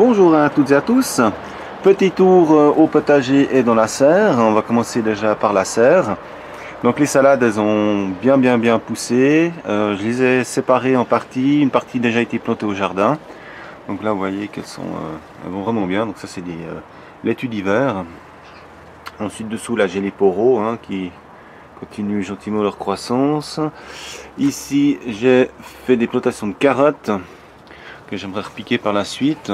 Bonjour à toutes et à tous. Petit tour au potager et dans la serre. On va commencer déjà par la serre. Donc les salades, elles ont bien poussé. Je les ai séparées en parties. Une partie a déjà été plantée au jardin. Donc là vous voyez qu'elles elles vont vraiment bien. Donc ça c'est des laitues d'hiver. Ensuite dessous là j'ai les poros qui continuent gentiment leur croissance. Ici j'ai fait des plantations de carottes que j'aimerais repiquer par la suite.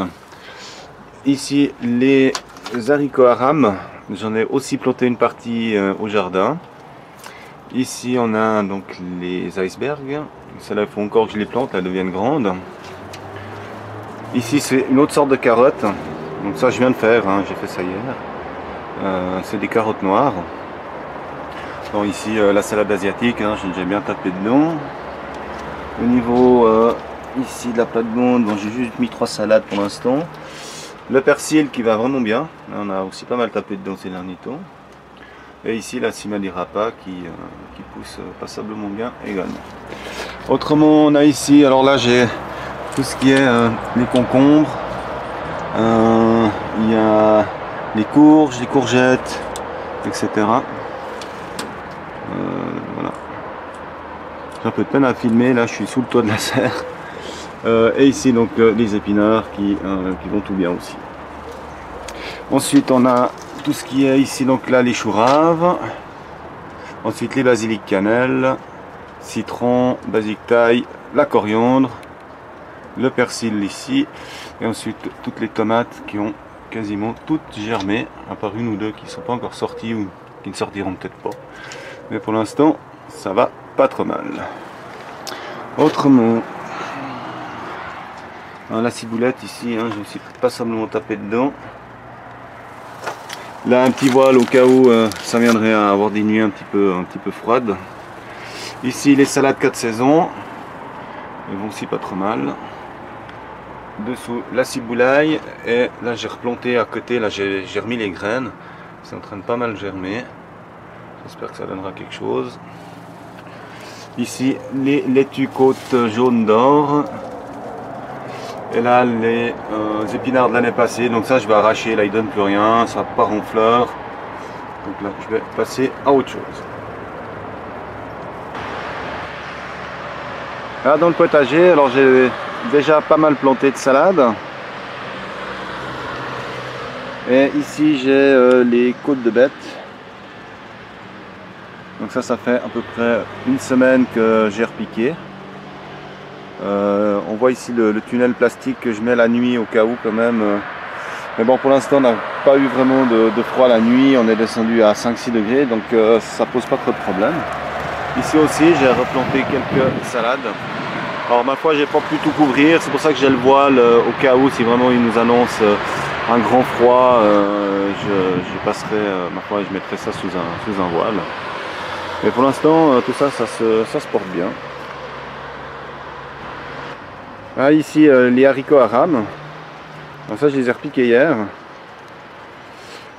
Ici les haricots à rames, j'en ai aussi planté une partie au jardin. Ici on a donc les icebergs, celles-là il faut encore que je les plante, elles deviennent grandes. Ici c'est une autre sorte de carotte, donc ça je viens de faire, j'ai fait ça hier. C'est des carottes noires. Bon, ici la salade asiatique, j'ai bien tapé dedans. Au niveau ici de la plate-blonde, bon, j'ai juste mis 3 salades pour l'instant. Le persil qui va vraiment bien, là, on a aussi pas mal tapé dedans ces derniers temps. Et ici la Cimadirapa qui pousse passablement bien également. Autrement on a ici, alors là j'ai tout ce qui est les concombres, il y a les courges, les courgettes, etc. Voilà. J'ai un peu de peine à filmer, là je suis sous le toit de la serre. Et ici donc les épinards qui vont tout bien aussi. Ensuite on a tout ce qui est ici, donc là les choux raves. Ensuite les basilic cannelle, citron, basilic thaï, la coriandre, le persil ici. Et ensuite toutes les tomates qui ont quasiment toutes germé, à part une ou deux qui ne sont pas encore sorties ou qui ne sortiront peut-être pas. Mais pour l'instant ça va pas trop mal. Autrement, la ciboulette ici, je me suis pas simplement tapé dedans. Là un petit voile au cas où ça viendrait à avoir des nuits un petit peu froides. Ici les salades 4 saisons, elles vont aussi pas trop mal. Dessous la ciboulaille, et là j'ai replanté à côté, là j'ai remis les graines. C'est en train de pas mal germer. J'espère que ça donnera quelque chose. Ici les laitues côte jaune d'or. Et là les épinards de l'année passée, donc ça je vais arracher, là ils donnent plus rien, ça part en fleurs. Donc là je vais passer à autre chose. Là dans le potager, alors j'ai déjà pas mal planté de salades. Et ici j'ai les côtes de bête. Donc ça fait à peu près une semaine que j'ai repiqué. On voit ici le tunnel plastique que je mets la nuit au cas où quand même. Mais bon, pour l'instant on n'a pas eu vraiment de froid la nuit, on est descendu à 5-6 degrés, donc ça pose pas trop de problème. Ici aussi j'ai replanté quelques salades. Alors ma foi j'ai pas pu tout couvrir, c'est pour ça que j'ai le voile au cas où si vraiment ils nous annoncent un grand froid, je passerai, ma foi je mettrai ça sous un voile. Mais pour l'instant tout ça, ça se porte bien. Ah, ici les haricots à rames, donc ça je les ai repiqués hier.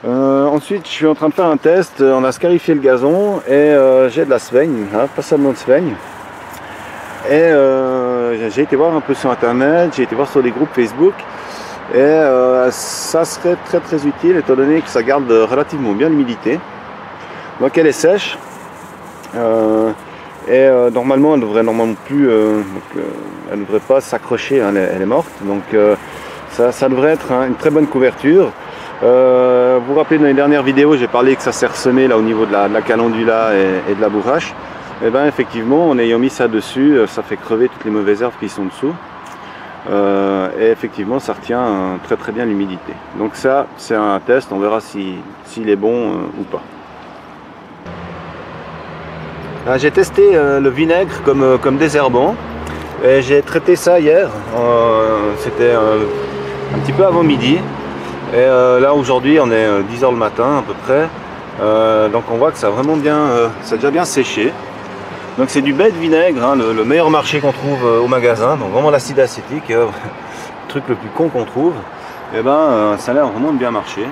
Ensuite je suis en train de faire un test, on a scarifié le gazon et j'ai de la sveigne, pas seulement de sveigne. Et j'ai été voir un peu sur internet, j'ai été voir sur les groupes Facebook et ça serait très utile étant donné que ça garde relativement bien l'humidité. Donc elle est sèche. Normalement elle devrait plus elle ne devrait pas s'accrocher, elle est morte, donc ça devrait être une très bonne couverture. Vous vous rappelez dans les dernières vidéos j'ai parlé que ça s'est ressemé là au niveau de la calendula et de la bourrache. Et bien effectivement en ayant mis ça dessus, ça fait crever toutes les mauvaises herbes qui sont dessous. Et effectivement ça retient très bien l'humidité. Donc ça c'est un test, on verra s'il est bon ou pas. J'ai testé le vinaigre comme désherbant et j'ai traité ça hier, c'était un petit peu avant midi et là aujourd'hui on est 10 h le matin à peu près, donc on voit que ça a vraiment bien, ça a déjà bien séché. Donc c'est du bête vinaigre, le meilleur marché qu'on trouve au magasin, donc vraiment l'acide acétique, le truc le plus con qu'on trouve. Et ben ça a l'air vraiment de bien marcher.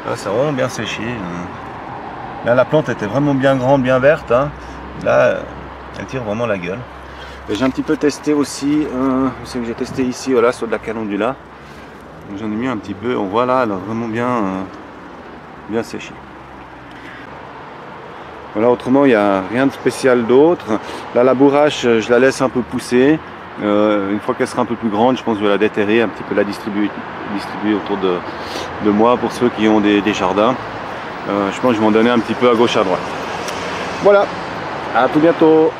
Là ça a vraiment bien séché. Là la plante était vraiment bien grande, bien verte. Là elle tire vraiment la gueule. J'ai un petit peu testé aussi, c'est que j'ai testé ici, voilà, sur de la calendula. J'en ai mis un petit peu, on voit là, elle a vraiment bien séché. Voilà, autrement il n'y a rien de spécial d'autre. Là la bourrache, je la laisse un peu pousser. Une fois qu'elle sera un peu plus grande, je pense que je vais la déterrer, un petit peu la distribuer autour de moi pour ceux qui ont des jardins. Je pense que je vais en donner un petit peu à gauche à droite. Voilà, à tout bientôt.